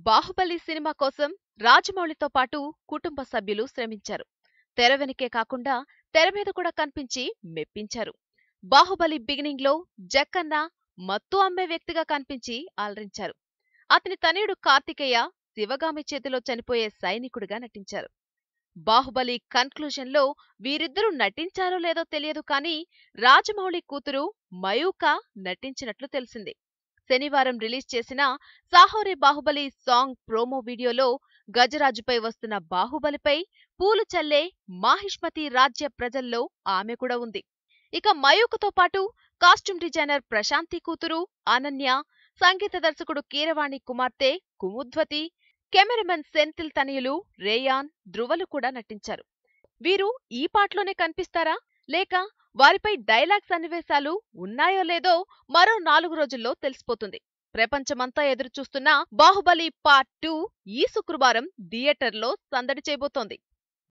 Baahubali cinema కోసం రాజమౌళితో పాటు కుటుంబ సభ్యులు శ్రమించారు. తెర వెనుకే కాకుండా తెర మీద కూడా కనిపించి మెప్పించారు. బాహుబలి బిగినింగ్ లో జక్కన్న మత్తు అమ్మే వ్యక్తిగా కనిపించి అలరించారు. అతని తనయుడు కార్తికేయ శివగామి చేతిలో చనిపోయే సైనికుడిగా నటించారు. బాహుబలి కన్క్లూజన్ లో వీరిద్దరూ నటించారో లేదో తెలియదు కానీ రాజమౌళి కూతురు మయూక నటించినట్లు తెలిసింది. శనివారం రిలీజ్ చేసిన సాహోరే బాహుబలి సాంగ్ ప్రోమో వీడియోలో గజరాజుపై వస్తున్న బాహుబలిపై పూలు చల్లే మాహిష్మతి రాజ్య ప్రజల్లో ఆమె కూడా ఉంది. ఇక మయూకతో పాటు కాస్ట్యూమ్ డిజైనర్ ప్రశాంతి కూతురు అనన్య, సంగీత దర్శకుడు కీరవాణి కుమార్తె కుముద్వతి, కెమెరామెన్ సెంథిల్ తనయులు రేయాన్, ధ్రువలు కూడా నటించారు. వీరు ఈ పాటలోనే కనిపిస్తారా లేక వారిపై డైలాగ్ సన్నివేశాలు ఉన్నాయో లేదో మరో 4 రోజుల్లో తెలిసిపోతుంది. ప్రపంచమంతా ఎదురుచూస్తున్న బాహుబలి పార్ట్ 2 ఈ శుక్రవారం థియేటర్లో సందడి చేయబోతోంది.